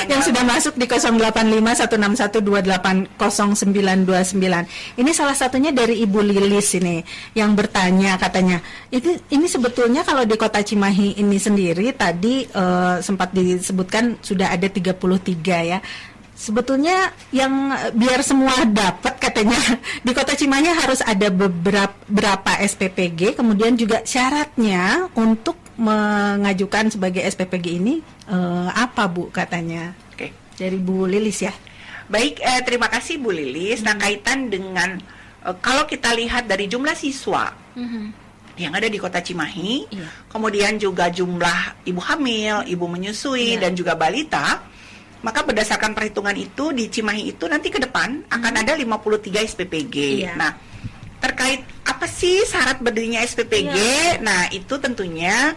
yang sudah masuk di 085161280929. Ini salah satunya dari Ibu Lilis ini yang bertanya, katanya ini sebetulnya kalau di Kota Cimahi ini sendiri tadi sempat disebutkan sudah ada 33 ya. Sebetulnya yang biar semua dapat, katanya di Kota Cimahi harus ada berapa SPPG, kemudian juga syaratnya untuk mengajukan sebagai SPPG ini apa Bu, katanya. Oke. Dari Bu Lilis ya. Baik, terima kasih Bu Lilis. Nah, kaitan dengan kalau kita lihat dari jumlah siswa yang ada di Kota Cimahi, kemudian juga jumlah ibu hamil, ibu menyusui, dan juga balita, maka berdasarkan perhitungan itu di Cimahi itu nanti ke depan akan ada 53 SPPG. Nah, terkait apa sih syarat berdirinya SPPG? Nah, itu tentunya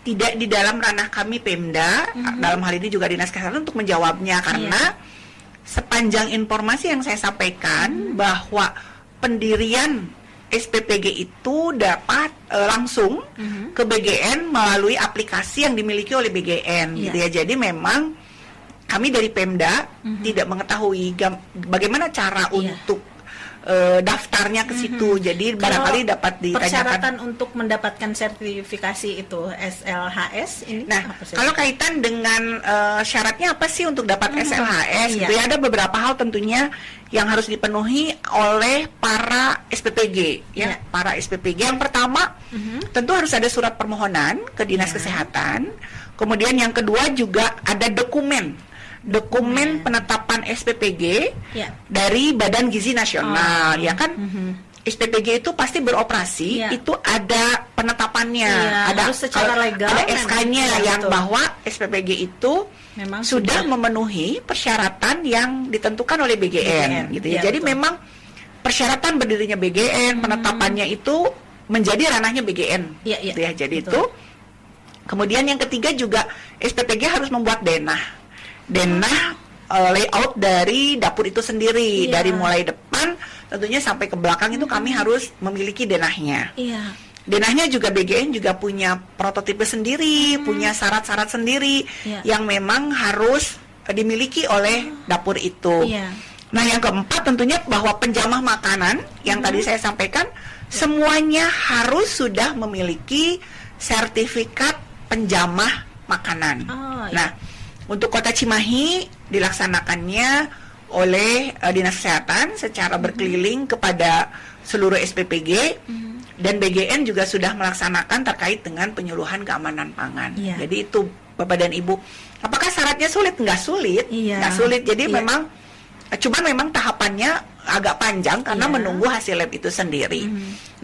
tidak di dalam ranah kami Pemda, dalam hal ini juga Dinas Kesehatan untuk menjawabnya, karena sepanjang informasi yang saya sampaikan bahwa pendirian SPPG itu dapat langsung ke BGN melalui aplikasi yang dimiliki oleh BGN, gitu ya. Jadi memang kami dari Pemda tidak mengetahui bagaimana cara untuk daftarnya ke situ. Jadi barangkali dapat ditanyakan. Persyaratan untuk mendapatkan sertifikasi itu SLHS ini. Nah, kalau kaitan dengan syaratnya apa sih untuk dapat SLHS? Gitu ya, ada beberapa hal tentunya yang harus dipenuhi oleh para SPPG ya. Para SPPG yang pertama tentu harus ada surat permohonan ke Dinas Kesehatan. Kemudian yang kedua juga ada dokumen penetapan SPPG dari Badan Gizi Nasional, ya kan? SPPG itu pasti beroperasi, itu ada penetapannya, ada secara legal, ada SK-nya yang bahwa SPPG itu memang sudah memenuhi persyaratan yang ditentukan oleh BGN, gitu ya. Jadi memang persyaratan berdirinya BGN, penetapannya itu menjadi ranahnya BGN, gitu ya. Jadi itu. Kemudian yang ketiga juga SPPG harus membuat denah layout dari dapur itu sendiri, dari mulai depan tentunya sampai ke belakang itu kami harus memiliki denahnya. denahnya juga BGN juga punya prototipe sendiri, punya syarat-syarat sendiri yang memang harus dimiliki oleh dapur itu. Nah, yang keempat tentunya bahwa penjamah makanan yang tadi saya sampaikan semuanya harus sudah memiliki sertifikat penjamah makanan. Nah, untuk Kota Cimahi dilaksanakannya oleh Dinas Kesehatan secara berkeliling kepada seluruh SPPG dan BGN juga sudah melaksanakan terkait dengan penyuluhan keamanan pangan. Jadi itu Bapak dan Ibu, apakah syaratnya sulit? Nggak sulit, nggak sulit. Jadi cuman memang tahapannya agak panjang karena menunggu hasil lab itu sendiri.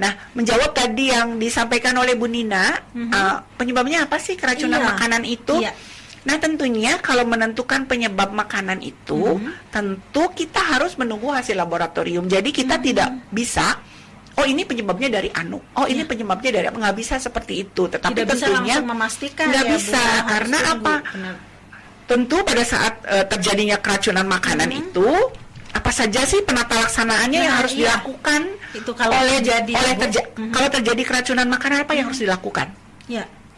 Nah, menjawab tadi yang disampaikan oleh Bu Nina, penyebabnya apa sih keracunan makanan itu? Nah, tentunya kalau menentukan penyebab makanan itu, tentu kita harus menunggu hasil laboratorium. Jadi kita tidak bisa, oh ini penyebabnya dari anu, oh ini penyebabnya dari apa, nggak bisa seperti itu. Tetapi tidak tentunya bisa memastikan nggak ya, bisa, Bu, karena apa? Tentu pada saat terjadinya keracunan makanan itu, apa saja sih penata laksanaannya yang harus dilakukan itu kalau kalau terjadi keracunan makanan, apa yang harus dilakukan?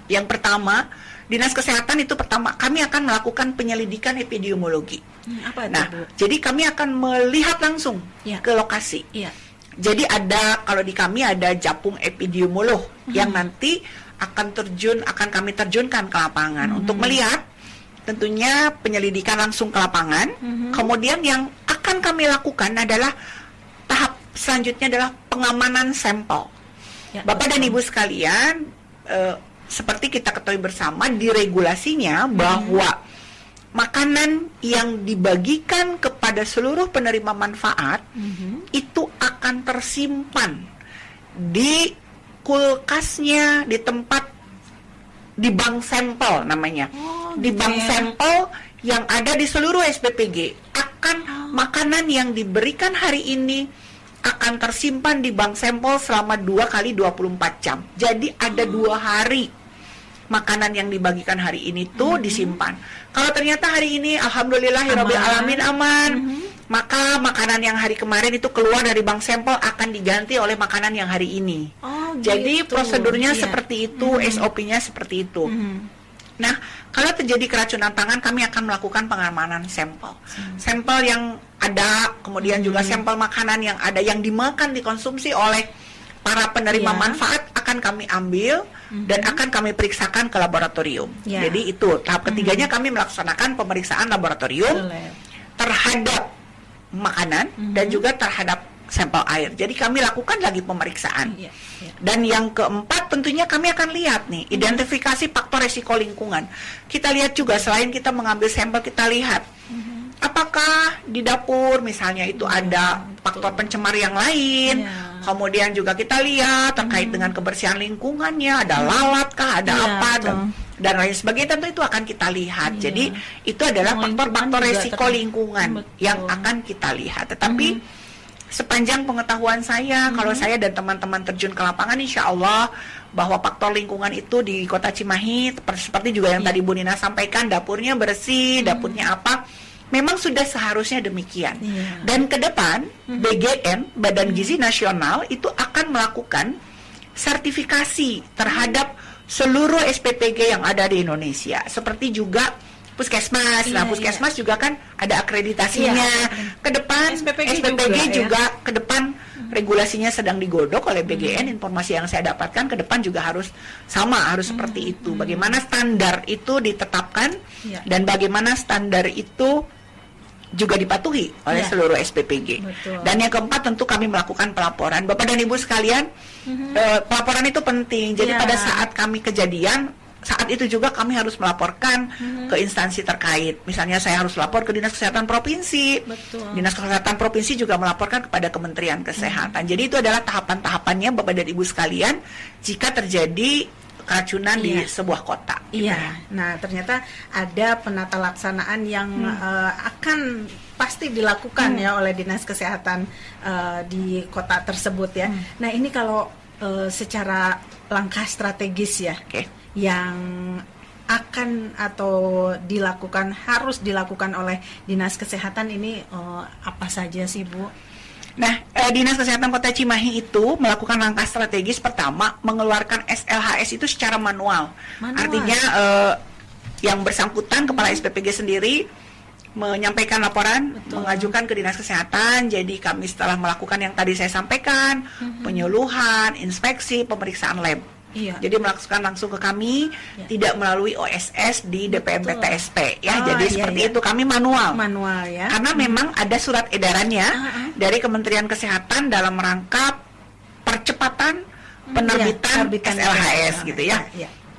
Yang pertama, Dinas Kesehatan itu pertama kami akan melakukan penyelidikan epidemiologi. Apa itu, nah, Bu? jadi kami akan melihat langsung ke lokasi. Jadi kalau di kami ada japung epidemiolog yang nanti akan kami terjunkan ke lapangan untuk melihat tentunya penyelidikan langsung ke lapangan. Kemudian yang akan kami lakukan adalah tahap selanjutnya adalah pengamanan sampel. Bapak dan Ibu sekalian, seperti kita ketahui bersama di regulasinya bahwa makanan yang dibagikan kepada seluruh penerima manfaat itu akan tersimpan di kulkasnya, di tempat, di bank sampel namanya, di bank sampel yang ada di seluruh SPPG. Makanan yang diberikan hari ini akan tersimpan di bank sampel selama 2 kali 24 jam. Jadi ada 2 hari makanan yang dibagikan hari ini tuh disimpan. Kalau ternyata hari ini alhamdulillahirabbil alamin aman, maka makanan yang hari kemarin itu keluar dari bank sampel akan diganti oleh makanan yang hari ini. Jadi prosedurnya seperti itu, SOP-nya seperti itu. Nah, kalau terjadi keracunan pangan, kami akan melakukan pengamanan sampel. Sampel yang ada, kemudian juga sampel makanan yang ada, yang dimakan, dikonsumsi oleh para penerima manfaat akan kami ambil dan akan kami periksakan ke laboratorium. Jadi itu tahap ketiganya, kami melaksanakan pemeriksaan laboratorium terhadap makanan dan juga terhadap sampel air. Jadi kami lakukan lagi pemeriksaan. Dan yang keempat tentunya kami akan lihat nih, identifikasi faktor resiko lingkungan. Kita lihat juga, selain kita mengambil sampel, kita lihat apakah di dapur misalnya itu ada faktor pencemar yang lain. Kemudian juga kita lihat terkait dengan kebersihan lingkungannya, ada lalat kah, ada apa dan lain sebagainya. Tentu itu akan kita lihat. Jadi itu adalah faktor-faktor resiko lingkungan yang akan kita lihat. Tetapi sepanjang pengetahuan saya, kalau saya dan teman-teman terjun ke lapangan, insya Allah bahwa faktor lingkungan itu di Kota Cimahi, seperti juga yang tadi Bu Nina sampaikan, dapurnya bersih, dapurnya apa, memang sudah seharusnya demikian. Dan ke depan BGN, Badan Gizi Nasional, itu akan melakukan sertifikasi terhadap seluruh SPPG yang ada di Indonesia. Seperti juga Puskesmas. Nah, Puskesmas juga kan ada akreditasinya. Ke depan SPPG juga ke depan regulasinya sedang digodok oleh BGN. Informasi yang saya dapatkan ke depan juga harus sama, harus seperti itu. Bagaimana standar itu ditetapkan dan bagaimana standar itu juga dipatuhi oleh seluruh SPPG. Dan yang keempat tentu kami melakukan pelaporan. Bapak dan Ibu sekalian, pelaporan itu penting. Jadi pada saat kami kejadian, saat itu juga kami harus melaporkan ke instansi terkait. Misalnya saya harus lapor ke Dinas Kesehatan Provinsi. Dinas Kesehatan Provinsi juga melaporkan kepada Kementerian Kesehatan. Jadi itu adalah tahapan-tahapannya Bapak dan Ibu sekalian jika terjadi keracunan di sebuah kota. Nah ternyata ada penata laksanaan yang akan pasti dilakukan ya oleh Dinas Kesehatan di kota tersebut ya. Nah ini kalau secara langkah strategis ya, yang akan atau harus dilakukan oleh Dinas Kesehatan ini apa saja sih Bu? Nah, Dinas Kesehatan Kota Cimahi itu melakukan langkah strategis. Pertama, mengeluarkan SLHS itu secara manual. Artinya yang bersangkutan kepala SPPG sendiri menyampaikan laporan, mengajukan ke Dinas Kesehatan. Jadi kami setelah melakukan yang tadi saya sampaikan, penyuluhan, inspeksi, pemeriksaan lab. Jadi melakukan langsung ke kami, tidak melalui OSS di DPMP TSP ya. Jadi seperti itu, kami manual ya. Karena memang ada surat edarannya dari Kementerian Kesehatan dalam rangka percepatan penerbitan SLHS gitu ya.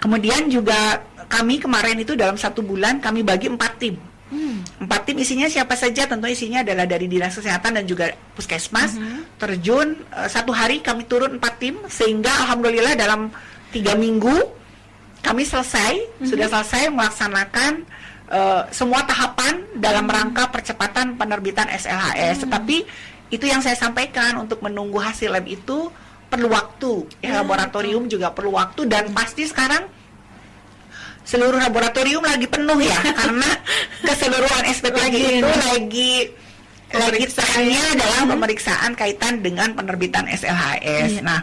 Kemudian juga kami kemarin itu dalam 1 bulan kami bagi 4 tim. 4 tim isinya siapa saja? Tentu isinya adalah dari Dinas Kesehatan dan juga Puskesmas. Terjun 1 hari kami turun 4 tim, sehingga alhamdulillah dalam 3 minggu kami sudah selesai melaksanakan semua tahapan dalam rangka percepatan penerbitan SLHS. Tetapi itu yang saya sampaikan, untuk menunggu hasil lab itu perlu waktu. Laboratorium juga perlu waktu, dan pasti sekarang seluruh laboratorium lagi penuh ya, karena keseluruhan SPPG itu lagi trennya adalah pemeriksaan kaitan dengan penerbitan SLHS. Nah,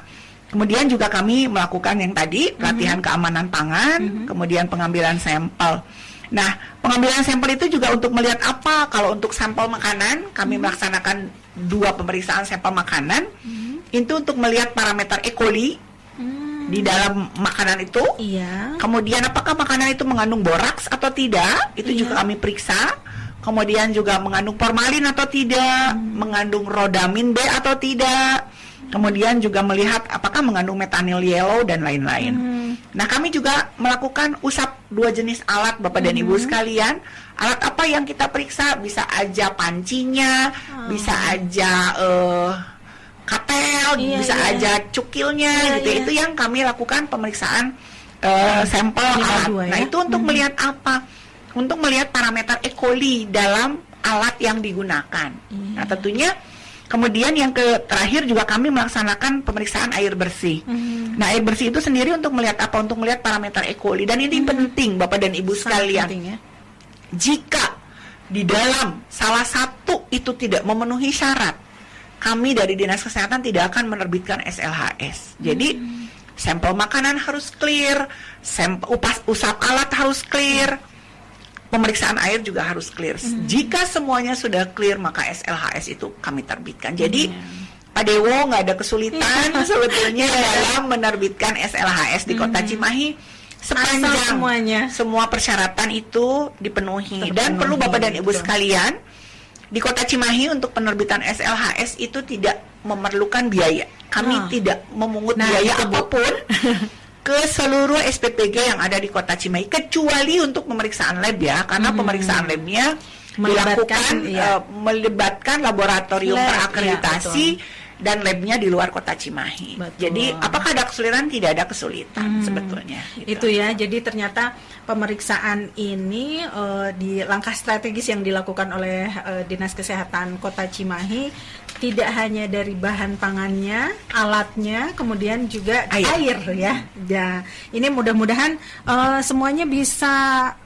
kemudian juga kami melakukan yang tadi pelatihan keamanan pangan, kemudian pengambilan sampel. Nah, pengambilan sampel itu juga untuk melihat apa? Kalau untuk sampel makanan, kami melaksanakan 2 pemeriksaan sampel makanan. Itu untuk melihat parameter E. coli di dalam makanan itu. Kemudian apakah makanan itu mengandung boraks atau tidak, itu juga kami periksa. Kemudian juga mengandung formalin atau tidak, mengandung rodamin B atau tidak. Kemudian juga melihat apakah mengandung metanil yellow dan lain-lain. Nah, kami juga melakukan usap 2 jenis alat, Bapak dan Ibu sekalian. Alat apa yang kita periksa? Bisa aja pancinya, bisa aja katel, bisa aja cukilnya gitu. Itu yang kami lakukan pemeriksaan sampel alat. Nah, itu untuk melihat apa? Untuk melihat parameter E. coli dalam alat yang digunakan. Nah, tentunya kemudian yang terakhir juga kami melaksanakan pemeriksaan air bersih. Nah, air bersih itu sendiri untuk melihat apa? Untuk melihat parameter E. coli. Dan ini penting, Bapak dan Ibu sekalian. Jika di dalam salah satu itu tidak memenuhi syarat, kami dari Dinas Kesehatan tidak akan menerbitkan SLHS. Jadi sampel makanan harus clear, sampel usap alat harus clear, pemeriksaan air juga harus clear. Jika semuanya sudah clear, maka SLHS itu kami terbitkan. Jadi Pak Dewo nggak ada kesulitan sebetulnya dalam menerbitkan SLHS di Kota Cimahi, sepanjang semua persyaratan itu dipenuhi. Dan perlu Bapak dan Ibu sekalian, di Kota Cimahi untuk penerbitan SLHS itu tidak memerlukan biaya. Kami tidak memungut biaya apapun ke seluruh SPPG yang ada di Kota Cimahi, kecuali untuk pemeriksaan lab ya, karena pemeriksaan labnya melibatkan laboratorium terakreditasi dan labnya di luar Kota Cimahi. Jadi apakah ada kesulitan? Tidak ada kesulitan sebetulnya. Gitu. Itu ya. Jadi ternyata pemeriksaan ini di langkah strategis yang dilakukan oleh Dinas Kesehatan Kota Cimahi tidak hanya dari bahan pangannya, alatnya, kemudian juga air ya. Ya, ini mudah-mudahan semuanya bisa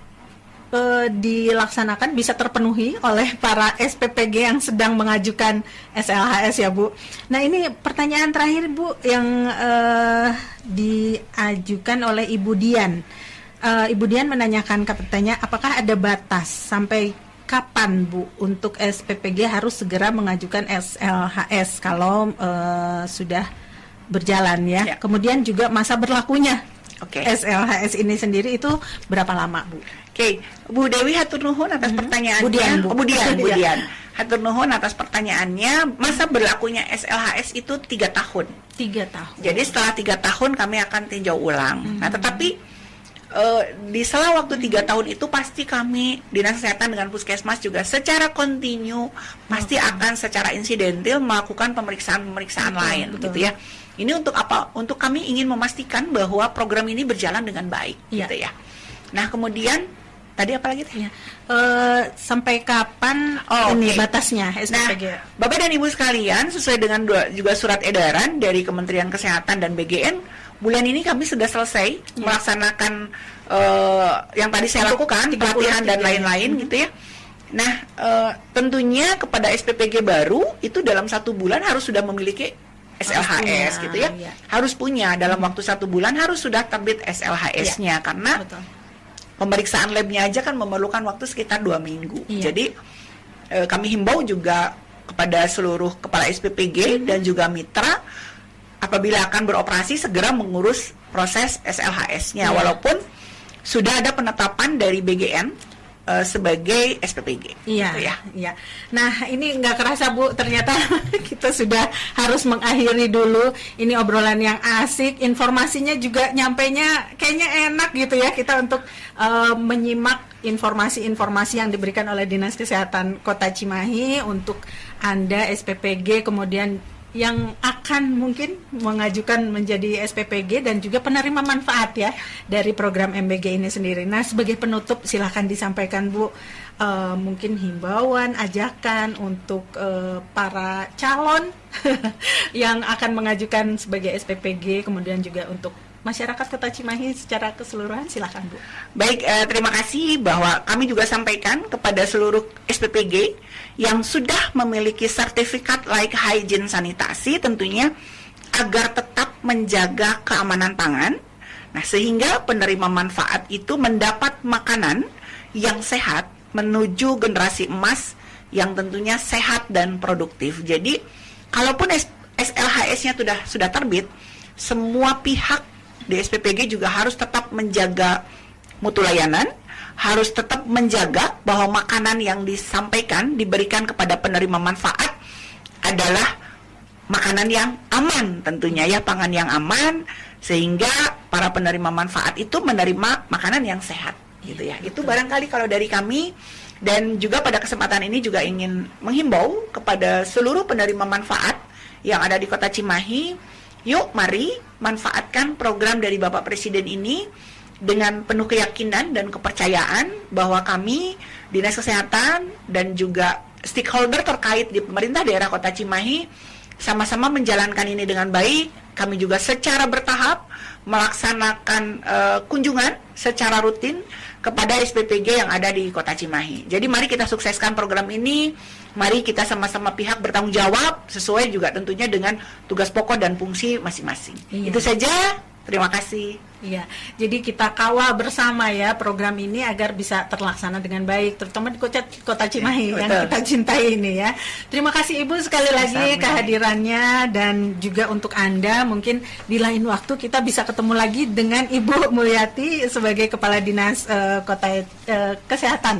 dilaksanakan, bisa terpenuhi oleh para SPPG yang sedang mengajukan SLHS ya Bu. Nah, ini pertanyaan terakhir Bu yang diajukan oleh Ibu Dian. Ibu Dian menanyakan katanya, apakah ada batas sampai kapan Bu untuk SPPG harus segera mengajukan SLHS kalau sudah berjalan ya? Kemudian juga masa berlakunya SLHS ini sendiri itu berapa lama Bu? Bu Dewi hatur nuhun atas pertanyaannya. Bu Dian. Hatur nuhun atas pertanyaannya. Masa berlakunya SLHS itu 3 tahun. 3 tahun. Jadi setelah 3 tahun kami akan tinjau ulang. Nah, tetapi di sela waktu 3 tahun itu pasti kami Dinas Kesehatan dengan Puskesmas juga secara kontinu pasti akan secara insidentil melakukan pemeriksaan lain gitu ya. Ini untuk apa? Untuk kami ingin memastikan bahwa program ini berjalan dengan baik gitu ya. Nah, kemudian tadi apa lagi? Sampai kapan ini batasnya SPPG? Nah, Bapak dan Ibu sekalian, sesuai dengan juga surat edaran dari Kementerian Kesehatan dan BGN, bulan ini kami sudah selesai melaksanakan yang tadi saya lakukan, pelatihan dan lain-lain gitu ya. Nah, tentunya kepada SPPG baru itu dalam 1 bulan harus sudah memiliki SLHS gitu ya. Iya. Harus punya dalam waktu 1 bulan harus sudah terbit SLHS-nya karena Betul. pemeriksaan labnya aja kan memerlukan waktu sekitar 2 minggu. Iya. Jadi kami himbau juga kepada seluruh kepala SPPG dan juga mitra apabila akan beroperasi segera mengurus proses SLHS-nya walaupun sudah ada penetapan dari BGN sebagai SPPG. Iya, gitu ya. iya. Nah, ini nggak kerasa Bu, ternyata kita sudah harus mengakhiri dulu. Ini obrolan yang asik, informasinya juga nyampainya kayaknya enak gitu ya kita untuk menyimak informasi-informasi yang diberikan oleh Dinas Kesehatan Kota Cimahi untuk Anda SPPG kemudian yang akan mungkin mengajukan menjadi SPPG dan juga penerima manfaat ya dari program MBG ini sendiri. Nah, sebagai penutup silahkan disampaikan Bu, mungkin himbauan, ajakan untuk para calon yang akan mengajukan sebagai SPPG, kemudian juga untuk masyarakat Kota Cimahi secara keseluruhan, silahkan Bu. Baik, terima kasih bahwa kami juga sampaikan kepada seluruh SPPG yang sudah memiliki sertifikat layak hygiene sanitasi tentunya agar tetap menjaga keamanan pangan. Nah, sehingga penerima manfaat itu mendapat makanan yang sehat menuju generasi emas yang tentunya sehat dan produktif. Jadi, kalaupun SLHS-nya sudah terbit, semua pihak di SPPG juga harus tetap menjaga mutu layanan, harus tetap menjaga bahwa makanan yang disampaikan, diberikan kepada penerima manfaat adalah makanan yang aman tentunya ya, pangan yang aman, sehingga para penerima manfaat itu menerima makanan yang sehat gitu ya. Itu barangkali kalau dari kami, dan juga pada kesempatan ini juga ingin menghimbau kepada seluruh penerima manfaat yang ada di Kota Cimahi, yuk mari manfaatkan program dari Bapak Presiden ini dengan penuh keyakinan dan kepercayaan bahwa kami Dinas Kesehatan dan juga stakeholder terkait di pemerintah daerah Kota Cimahi sama-sama menjalankan ini dengan baik. Kami juga secara bertahap melaksanakan kunjungan secara rutin kepada SPPG yang ada di Kota Cimahi. Jadi mari kita sukseskan program ini, mari kita sama-sama pihak bertanggung jawab sesuai juga tentunya dengan tugas pokok dan fungsi masing-masing. Iya. Itu saja, terima kasih. Iya, jadi kita kawal bersama ya program ini agar bisa terlaksana dengan baik, terutama di Kota Cimahi yang Betul. kita cintai ini ya. Terima kasih Ibu sekali lagi Sama. kehadirannya, dan juga untuk Anda mungkin di lain waktu kita bisa ketemu lagi dengan Ibu Mulyati sebagai Kepala Dinas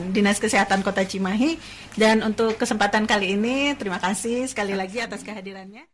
Dinas Kesehatan Kota Cimahi. Dan untuk kesempatan kali ini terima kasih sekali lagi atas kehadirannya.